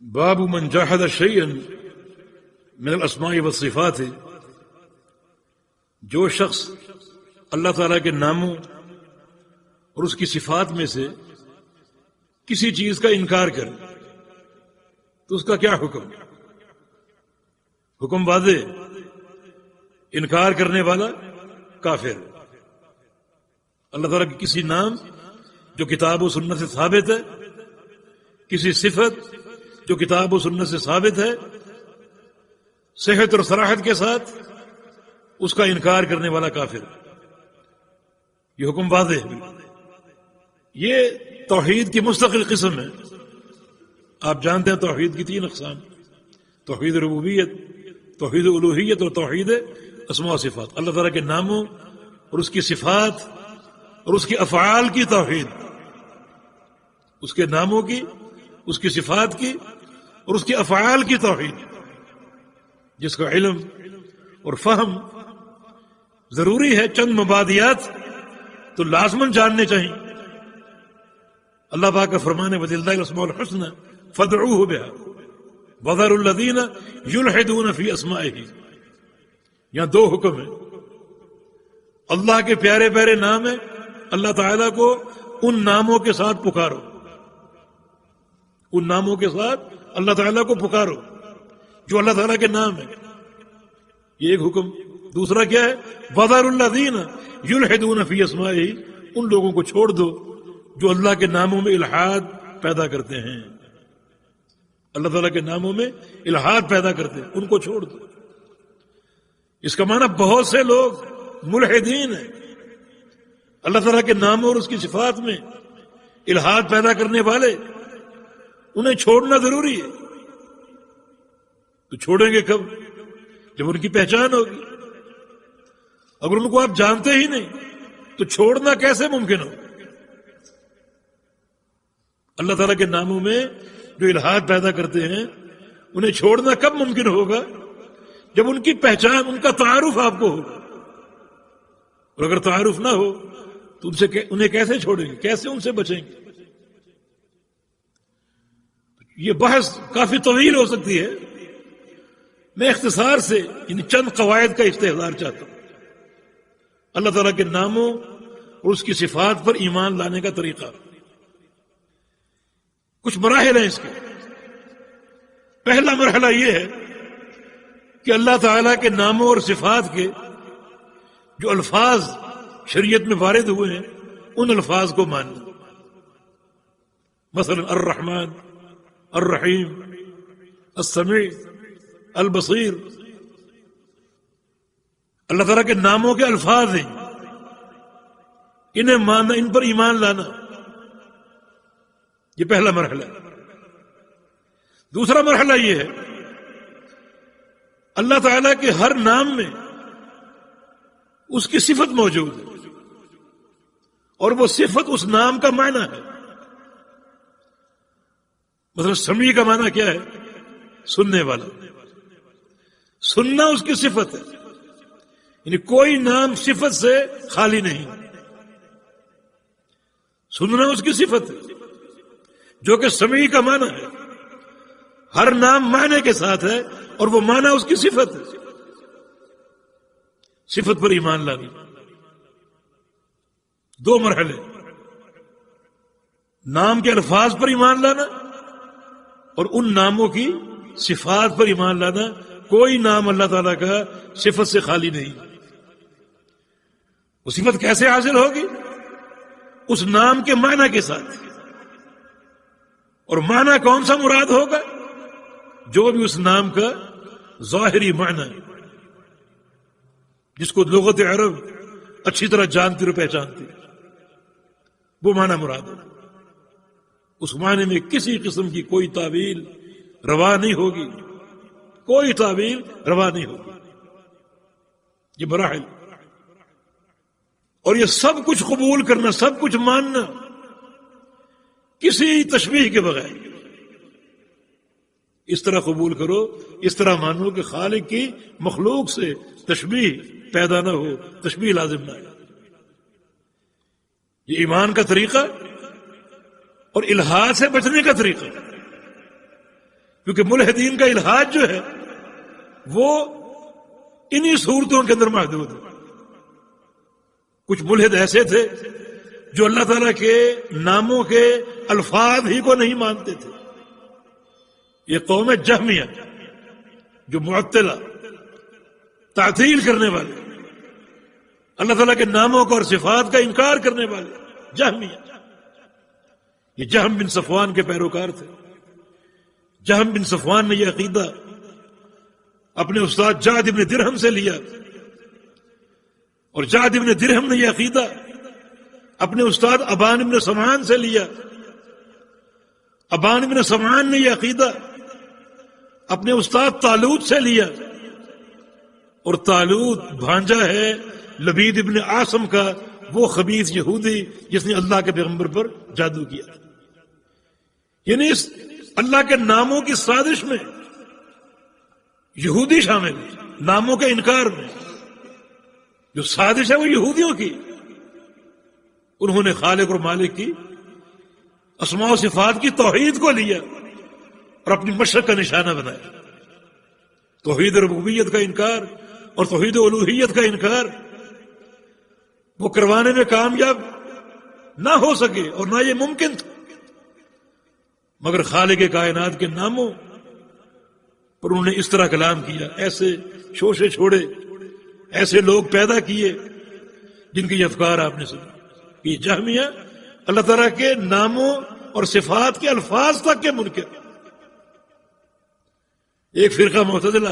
باب من جحد شيئا من الاسماء والصفات، جو شخص اللہ تعالیٰ کے ناموں اور اس کی صفات میں سے کسی چیز کا انکار کرے تو اس کا کیا حکم؟ حکم واضح، انکار کرنے والا کافر۔ اللہ تعالیٰ کے کسی نام جو کتاب و سنت سے ثابت ہے، کسی صفت جو کتاب و سنت سے ثابت ہے، صحت اور صراحت کے ساتھ، اس کا انکار کرنے والا کافر۔ یہ حکم واضح ہے۔ یہ توحید کی مستقل قسم ہے۔ آپ جانتے ہیں توحید کی 3 اقسام: توحید ربوبیت، توحید الوہیت اور توحید اسماء و صفات۔ اللہ تعالیٰ کے ناموں اور اس کی صفات اور اس کی افعال کی توحید، اس کے ناموں کی، اس کی صفات کی اور اس کی افعال کی توحید، جس کا علم اور فہم ضروری ہے۔ چند مبادیات تو لازماً جاننے چاہیے۔ اللہ پاک کا فرمان ہے وَلِلَّهِ الْأَسْمَاءُ الْحُسْنَى فَادْعُوهُ بِهَا وَذَرُوا الَّذِينَ يُلْحِدُونَ فِي أَسْمَائِهِ۔ یہاں 2 حکم ہیں۔ اللہ کے پیارے پیارے نام ہیں، اللہ تعالیٰ کو ان ناموں کے ساتھ پکارو، ان ناموں کے ساتھ اللہ تعالیٰ کو پکارو جو اللہ تعالیٰ کے نام ہیں۔ یہ ایک حکم۔ دوسرا کیا ہے؟ وَذَرُوا الَّذِينَ يُلْحِدُونَ فِي أَسْمَائِهِ، ان لوگوں کو چھوڑ دو جو اللہ کے ناموں میں الحاد پیدا کرتے ہیں، اللہ تعالیٰ کے ناموں میں الحاد پیدا کرتے ہیں، ان کو چھوڑ دو۔ اس کا معنی بہت سے لوگ ملحدین ہیں، اللہ تعالیٰ کے ناموں اور اس کی صفات میں الحاد پیدا کرنے والے، انہیں چھوڑنا ضروری ہے۔ تو چھوڑیں گے کب؟ جب ان کی پہچان ہوگی۔ اگر ان کو آپ جانتے ہی نہیں تو چھوڑنا کیسے ممکن ہو؟ اللہ تعالیٰ کے ناموں میں جو الحاد پیدا کرتے ہیں انہیں چھوڑنا کب ممکن ہوگا؟ جب ان کی پہچان، ان کا تعارف آپ کو ہوگا۔ اور اگر تعارف نہ ہو تو انہیں کیسے چھوڑیں گے، کیسے ان سے بچیں گے؟ یہ بحث کافی طویل ہو سکتی ہے۔ میں اختصار سے ان چند قواعد کا استحضار چاہتا ہوں۔ اللہ تعالیٰ کے ناموں اور اس کی صفات پر ایمان لانے کا طریقہ۔ کچھ مراحل ہیں اس کے۔ پہلا مرحلہ یہ ہے کہ اللہ تعالیٰ کے ناموں اور صفات کے جو الفاظ شریعت میں وارد ہوئے ہیں ان الفاظ کو ماننا۔ مثلا الرحمن، الرحیم، السمیع، البصیر، اللہ تعالیٰ کے ناموں کے الفاظ ہیں، انہیں ماننا، ان پر ایمان لانا، یہ پہلا مرحلہ ہے۔ دوسرا مرحلہ یہ ہے اللہ تعالیٰ کے ہر نام میں اس کی صفت موجود ہے اور وہ صفت اس نام کا معنی ہے۔ مثلا سمیع کا معنی کیا ہے؟ سننے والا۔ سننا اس کی صفت ہے، یعنی کوئی نام صفت سے خالی نہیں۔ سننا اس کی صفت ہے جو کہ سمیع کا معنی ہے۔ ہر نام معنی کے ساتھ ہے اور وہ معنی اس کی صفت ہے۔ صفت پر ایمان لانا۔ 2 مرحلے: نام کے الفاظ پر ایمان لانا اور ان ناموں کی صفات پر ایمان لانا۔ کوئی نام اللہ تعالیٰ کا صفت سے خالی نہیں۔ وہ صفت کیسے حاصل ہوگی؟ اس نام کے معنی کے ساتھ۔ اور معنی کون سا مراد ہوگا؟ جو بھی اس نام کا ظاہری معنی ہے، جس کو لغت عرب اچھی طرح جانتی اور پہچانتی، وہ معنی مراد ہے۔ اس معنی میں کسی قسم کی کوئی تعویل روا نہیں ہوگی، کوئی تعویل روا نہیں ہوگی۔ یہ مراحل، اور یہ سب کچھ قبول کرنا، سب کچھ ماننا، کسی تشبیہ کے بغیر۔ اس طرح قبول کرو، اس طرح مانو کہ خالق کی مخلوق سے تشبیہ پیدا نہ ہو، تشبیہ لازم نہ ہو۔ یہ ایمان کا طریقہ اور الحاد سے بچنے کا طریقہ۔ کیونکہ ملحدین کا الحاد جو ہے وہ انہی صورتوں کے اندر محدود ہے. کچھ ملحد ایسے تھے جو اللہ تعالیٰ کے ناموں کے الفاظ ہی کو نہیں مانتے تھے. یہ قوم جہمیہ جو معطلہ تعطیل کرنے والے، اللہ تعالیٰ کے ناموں کو اور صفات کا انکار کرنے والے جہمیہ. یہ جہم بن صفوان کے پیروکار تھے. جہم بن صفوان نے یہ عقیدہ اپنے استاد جعد ابن درہم سے لیا، اور جعد ابن درہم نے یہ عقیدہ اپنے استاد ابان ابن سمعان سے لیا. ابان ابن سمعان نے یہ عقیدہ اپنے استاد طالوت سے لیا، اور طالوت بھانجا ہے لبید ابن عاصم کا، وہ خبیث یہودی جس نے اللہ کے پیغمبر پر جادو کیا. یعنی اس اللہ کے ناموں کی سازش میں یہودی شامل ہے. ناموں کے انکار میں جو سازش ہے وہ یہودیوں کی. انہوں نے خالق اور مالک کی اسماء و صفات کی توحید کو لیا اور اپنی مشرق کا نشانہ بنایا. توحید ربوبیت کا انکار اور توحید الوہیت کا انکار وہ کروانے میں کامیاب نہ ہو سکے اور نہ یہ ممکن تھا، مگر خالق کائنات کے ناموں پر انہوں نے اس طرح کلام کیا. ایسے شوشے چھوڑے، ایسے لوگ پیدا کیے جن کے یہ افکار آپ نے سنے. یہ جہمیہ اللہ تعالیٰ کے ناموں اور صفات کے الفاظ تک کے منکر. ایک فرقہ معتزلہ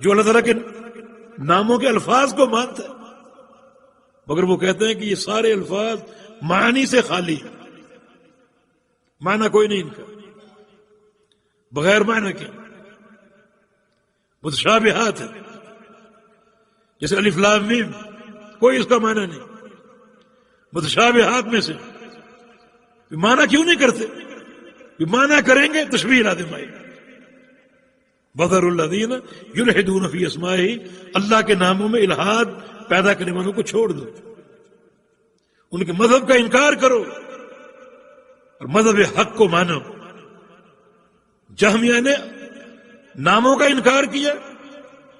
جو اللہ تعالیٰ کے ناموں کے الفاظ کو مانتا ہے، مگر وہ کہتے ہیں کہ یہ سارے الفاظ معنی سے خالی ہیں، معنی کوئی نہیں ان کا، بغیر معنی کے متشابہات ہے. جیسے الف لام میم، کوئی اس کا معنی نہیں. متشابہات میں سے معنی کیوں نہیں کرتے؟ معنی کریں گے تشبیہ لازم آئے گی. وَذَرُوا الَّذِينَ يُلْحِدُونَ فِي أَسْمَائِهِ، اللہ کے ناموں میں الحاد پیدا کرنے والوں کو چھوڑ دو، ان کے مذہب کا انکار کرو اور مذہب حق کو مانو. جہمیہ نے ناموں کا انکار کیا،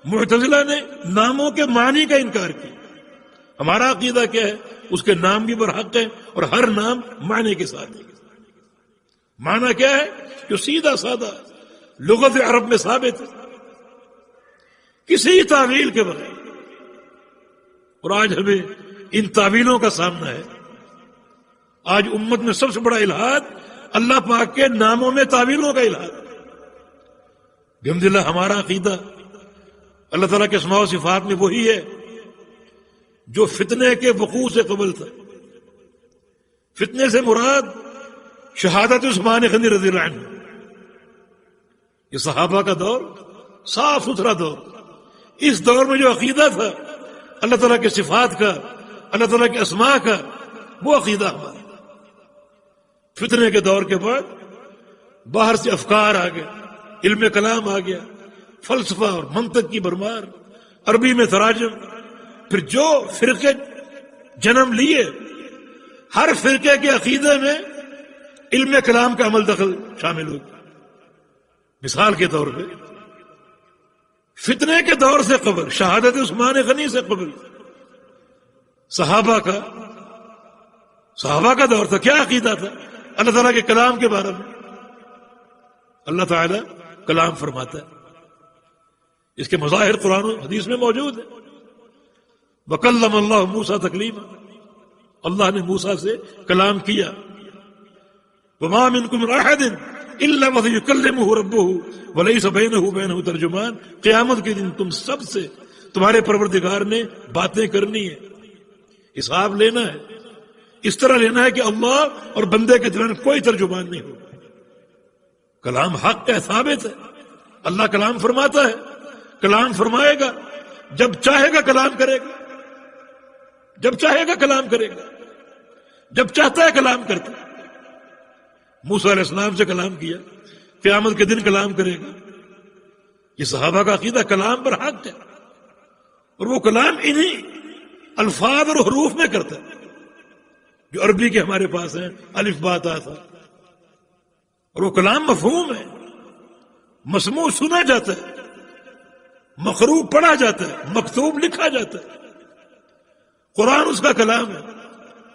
معتزلہ نے ناموں کے معنی کا انکار کیا. ہمارا عقیدہ کیا ہے؟ اس کے نام بھی برحق ہے اور ہر نام معنی کے ساتھ ہے. معنی کیا ہے؟ جو سیدھا سادہ لغت عرب میں ثابت ہے، کسی تعویل کے بغیر. اور آج ہمیں ان تعویلوں کا سامنا ہے. آج امت میں سب سے بڑا الحاد اللہ پاک کے ناموں میں تعویلوں کا الحاد. الحمدللہ ہمارا عقیدہ اللہ تعالیٰ کے اسماء و صفات میں وہی ہے جو فتنے کے وقوع سے قبل تھا. فتنے سے مراد شہادت عثمان غنی رضی اللہ عنہ. یہ صحابہ کا دور صاف ستھرا دور. اس دور میں جو عقیدہ تھا اللہ تعالیٰ کے صفات کا، اللہ تعالیٰ کے اسماء کا، وہ عقیدہ ہمارا. فتنے کے دور کے بعد باہر سے افکار آ گئے، علم کلام آ گیا، فلسفہ اور منطق کی بھرمار، عربی میں تراجم. پھر جو فرقے جنم لیے، ہر فرقے کے عقیدے میں علم کلام کا عمل دخل شامل ہو گیا. مثال کے طور پہ فتنے کے دور سے قبل، شہادت عثمان غنی سے قبل صحابہ کا دور تھا. کیا عقیدہ تھا اللہ تعالیٰ کے کلام کے بارے میں؟ اللہ تعالیٰ کلام فرماتا ہے، اس کے مظاہر قرآن و حدیث میں موجود ہے. وَكَلَّمَ اللَّهُ مُوسَىٰ تَكْلِيمًا، اللہ نے موسیٰ سے کلام کیا. وَمَا مِنْكُمْ مِنْ أَحَدٍ إِلَّا وَسَيُكَلِّمُهُ رَبُّهُ وَلَيْسَ بَيْنَهُ وَبَيْنَهُ تَرْجُمَانٌ. قیامت کے دن تم سب سے تمہارے پروردگار نے باتیں کرنی ہے، حساب لینا ہے. اس طرح لینا ہے کہ اللہ اور بندے کے درمیان کوئی ترجمان نہیں ہوگا. کلام حق ہے، ثابت ہے. اللہ کلام فرماتا ہے، کلام فرمائے گا. جب چاہے گا کلام کرے گا، جب چاہے گا کلام کرے گا، جب چاہتا ہے کلام کرتا ہے. موسیٰ علیہ السلام سے کلام کیا، قیامت کے دن کلام کرے گا. یہ صحابہ کا عقیدہ کلام پر حق ہے، اور وہ کلام انہی الفاظ اور حروف میں کرتا ہے جو عربی کے ہمارے پاس ہیں، الف با تا تھا. اور وہ کلام مفہوم ہے، مسموع سنا جاتا ہے، مقروء پڑھا جاتا ہے، مکتوب لکھا جاتا ہے۔ قرآن اس کا کلام ہے،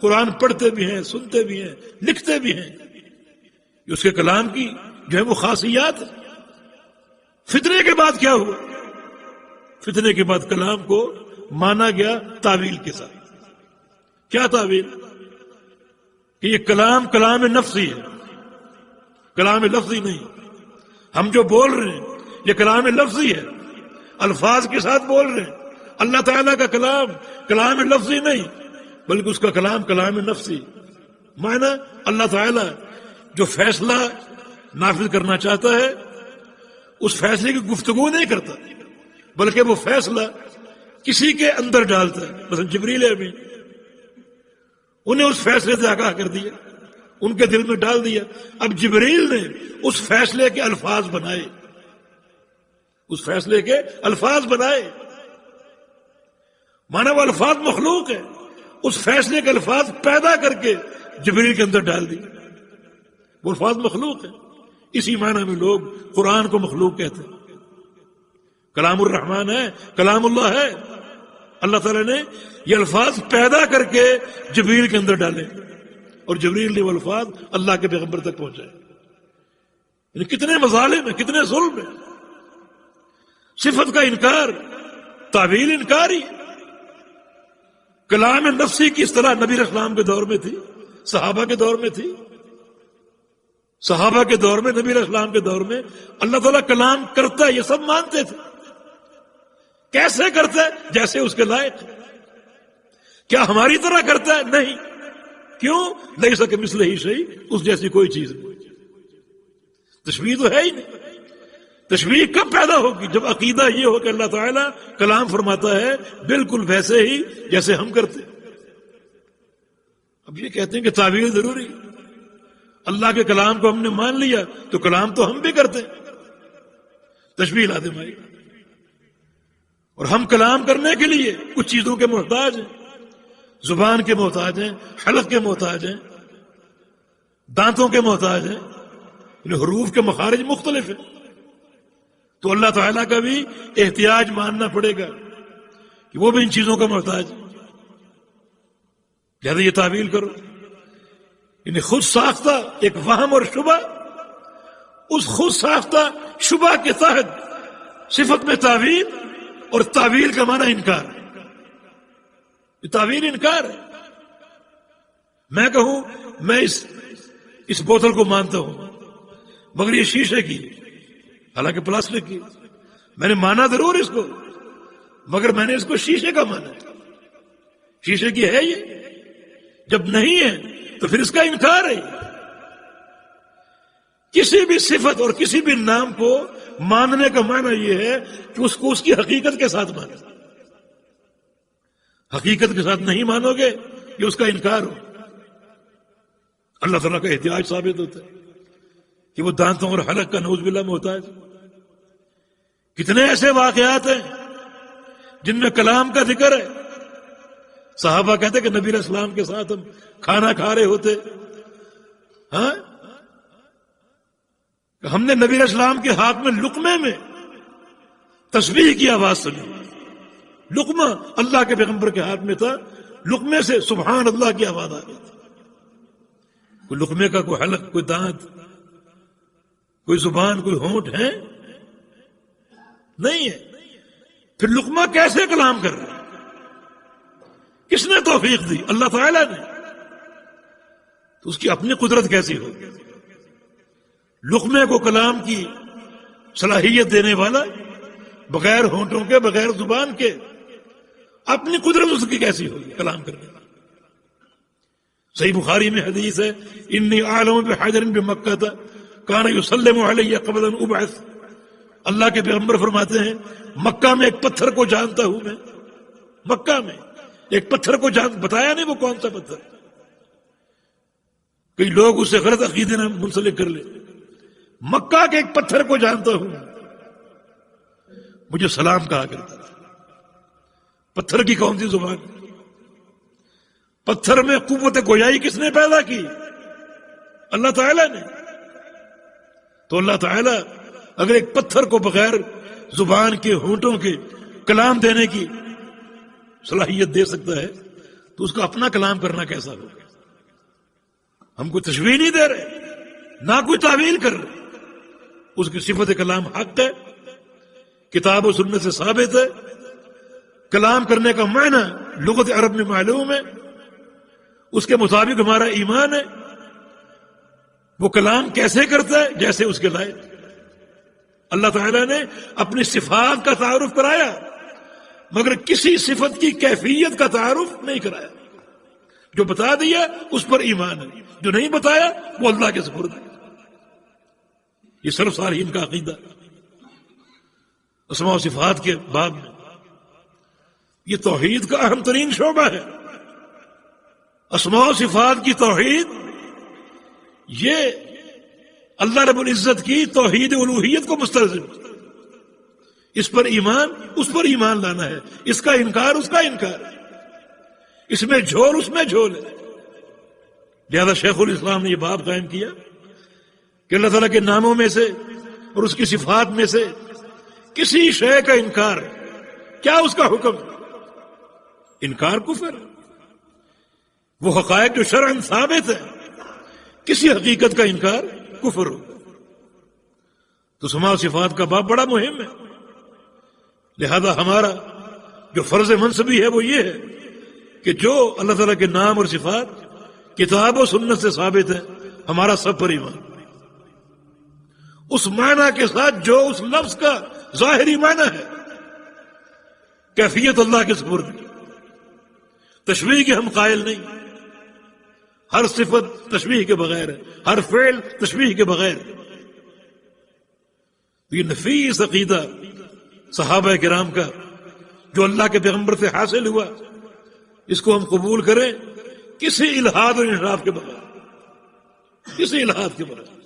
قرآن پڑھتے بھی ہیں، سنتے بھی ہیں، لکھتے بھی ہیں۔ اس کے کلام کی جو ہے وہ خاصیات ہے۔ فتنے کے بعد کیا ہوا؟ فتنے کے بعد کلام کو مانا گیا تعویل کے ساتھ۔ کیا تعویل؟ کہ یہ کلام نفسی ہے، کلام لفظی نہیں۔ ہم جو بول رہے ہیں یہ کلام لفظی ہے، الفاظ کے ساتھ بول رہے ہیں۔ اللہ تعالیٰ کا کلام لفظی نہیں، بلکہ اس کا کلام نفسی۔ معنی اللہ تعالیٰ جو فیصلہ نافذ کرنا چاہتا ہے اس فیصلے کی گفتگو نہیں کرتا، بلکہ وہ فیصلہ کسی کے اندر ڈالتا ہے۔ مثلا جبریل امین، انہیں اس فیصلے سے آگاہ کر دیا، ان کے دل میں ڈال دیا۔ اب جبریل نے اس فیصلے کے الفاظ بنائے، اس فیصلے کے الفاظ بنائے، مانا وہ الفاظ مخلوق ہے، اس فیصلے کے الفاظ پیدا کر کے جبریل کے اندر ڈال دیے، وہ الفاظ مخلوق ہیں۔ اسی معنی میں لوگ قرآن کو مخلوق کہتے ہیں۔ کلام الرحمن ہے، کلام اللہ ہے۔ اللہ تعالیٰ نے یہ الفاظ پیدا کر کے جبریل کے اندر ڈالے اور جبریل نے وہ الفاظ اللہ کے پیغمبر تک پہنچائے۔ یعنی کتنے مظالم ہیں، کتنے ظلم ہیں۔ صفت کا انکار تعویل انکار ہی۔ کلام نفسی کی اصطلاح نبی علیہ السلام کے دور میں تھی، صحابہ کے دور میں تھی۔ صحابہ کے دور میں، نبی علیہ السلام کے دور میں اللہ تعالیٰ کلام کرتا ہے یہ سب مانتے تھے۔ کیسے کرتا ہے؟ جیسے اس کے لائق۔ کیا ہماری طرح کرتا ہے؟ نہیں۔ کیوں؟ لیس کمثلہ شیء، اس جیسی کوئی چیز نہیں۔ تشبیہ تو ہے ہی نہیں۔ تشبیہ کب پیدا ہوگی؟ جب عقیدہ یہ ہو کہ اللہ تعالیٰ کلام فرماتا ہے بالکل ویسے ہی جیسے ہم کرتے۔ اب یہ کہتے ہیں کہ تعویل ضروری، اللہ کے کلام کو ہم نے مان لیا تو کلام تو ہم بھی کرتے ہیں۔ تشبیہ لازم آئی۔ اور ہم کلام کرنے کے لیے کچھ چیزوں کے محتاج ہیں، زبان کے محتاج ہیں، حلق کے محتاج ہیں، دانتوں کے محتاج ہیں، یعنی حروف کے مخارج مختلف ہیں۔ تو اللہ تعالیٰ کا بھی احتیاج ماننا پڑے گا کہ وہ بھی ان چیزوں کا محتاج ہے۔ لہذا یہ تعویل کرو، یعنی خود ساختہ ایک وہم اور شبہ، اس خود ساختہ شبہ کے تحت صفت میں تعویل، اور تعویل کا معنی انکار ہے۔ یہ تعویل انکار ہے۔ میں کہوں میں اس بوتل کو مانتا ہوں مگر یہ شیشے کی، حالانکہ پلاسٹک کی، میں نے مانا ضرور اس کو مگر میں نے اس کو شیشے کا مانا ہے۔ شیشے کی ہے یہ؟ جب نہیں ہے تو پھر اس کا انکار ہے۔ کسی بھی صفت اور کسی بھی نام کو ماننے کا معنی یہ ہے کہ اس کو اس کی حقیقت کے ساتھ مانو۔ حقیقت کے ساتھ نہیں مانو گے یہ اس کا انکار ہو۔ اللہ تعالیٰ کا احتیاج ثابت ہوتا ہے کہ وہ دانتوں اور حلق کا نعوذ باللہ محتاج۔ کتنے ایسے واقعات ہیں جن میں کلام کا ذکر ہے۔ صحابہ کہتے کہ نبی علیہ السلام کے ساتھ ہم کھانا کھا رہے ہوتے، ہاں ہم نے نبی علیہ السلام کے ہاتھ میں لقمے میں تسبیح کی آواز سنی۔ لقمہ اللہ کے پیغمبر کے ہاتھ میں تھا، لقمے سے سبحان اللہ کی آواز آ گئی تھی۔ کوئی لقمے کا کوئی حلق، کوئی دانت، کوئی زبان، کوئی ہونٹ ہے؟ نہیں ہے۔ پھر لقمہ کیسے کلام کر رہا ہے؟ کس نے توفیق دی؟ اللہ تعالیٰ نے۔ تو اس کی اپنی قدرت کیسی ہوگی؟ لقمے کو کلام کی صلاحیت دینے والا، بغیر ہونٹوں کے، بغیر زبان کے، اپنی قدرت اس کی کیسی ہوگی کلام کرنے والا؟ صحیح بخاری میں حدیث ہے، انی اعلم بحجر بمکہ کان یسلم علی قبل ان ابعث۔ اللہ کے پیغمبر فرماتے ہیں مکہ میں ایک پتھر کو جانتا ہوں میں، مکہ میں ایک پتھر کو بتایا نہیں وہ کون سا پتھر، کئی لوگ اسے غلط عقیدے نہ منسلک کر لیں۔ مکہ کے ایک پتھر کو جانتا ہوں، مجھے سلام کہا کرتا تھا۔ پتھر کی کون سی زبان؟ پتھر میں قوت گویائی کس نے پیدا کی؟ اللہ تعالیٰ نے۔ تو اللہ تعالیٰ اگر ایک پتھر کو بغیر زبان کے ہونٹوں کے کلام دینے کی صلاحیت دے سکتا ہے تو اس کا اپنا کلام کرنا کیسا ہوگا؟ ہم کوئی تشبیہ نہیں دے رہے، نہ کوئی تعویل کر رہے، اس کی صفت کلام حق ہے، کتاب و سنت سے ثابت ہے، کلام کرنے کا معنی لغت عرب میں معلوم ہے، اس کے مطابق ہمارا ایمان ہے۔ وہ کلام کیسے کرتا ہے؟ جیسے اس کے لائق۔ اللہ تعالیٰ نے اپنی صفات کا تعارف کرایا مگر کسی صفت کی کیفیت کا تعارف نہیں کرایا۔ جو بتا دیا اس پر ایمان ہے، جو نہیں بتایا وہ اللہ کے سپرد ہے۔ یہ سلف صالحین کا عقیدہ اسماء و صفات کے باب میں یہ توحید کا اہم ترین شعبہ ہے۔ اسماء و صفات کی توحید یہ اللہ رب العزت کی توحید الوہیت کو مستلزم، اس پر ایمان، اس پر ایمان لانا ہے، اس کا انکار، اس کا انکار ہے، اس میں جھول، اس میں جھول ہے۔ لہذا شیخ الاسلام نے یہ باب قائم کیا کہ اللہ تعالیٰ کے ناموں میں سے اور اس کی صفات میں سے کسی شے کا انکار ہے، کیا اس کا حکم؟ انکار کفر ہے۔ وہ حقائق جو شرعاً ثابت ہے، کسی حقیقت کا انکار کفر ہو۔ تو اسماء و صفات کا باب بڑا مہم ہے۔ لہذا ہمارا جو فرض منصبی ہے وہ یہ ہے کہ جو اللہ تعالیٰ کے نام اور صفات کتاب و سنت سے ثابت ہے، ہمارا سب پر ایمان، اس معنی کے ساتھ جو اس لفظ کا ظاہری معنی ہے، کیفیت اللہ کے سپرد، تشبیہ کے ہم قائل نہیں، ہر صفت تشبیہ کے بغیر ہے، ہر فعل تشبیہ کے بغیر ہے۔ یہ نفیس عقیدہ صحابہ کرام کا جو اللہ کے پیغمبر سے حاصل ہوا، اس کو ہم قبول کریں کسی الحاد و انحراف کے بغیر، کسی الحاد کے بغیر۔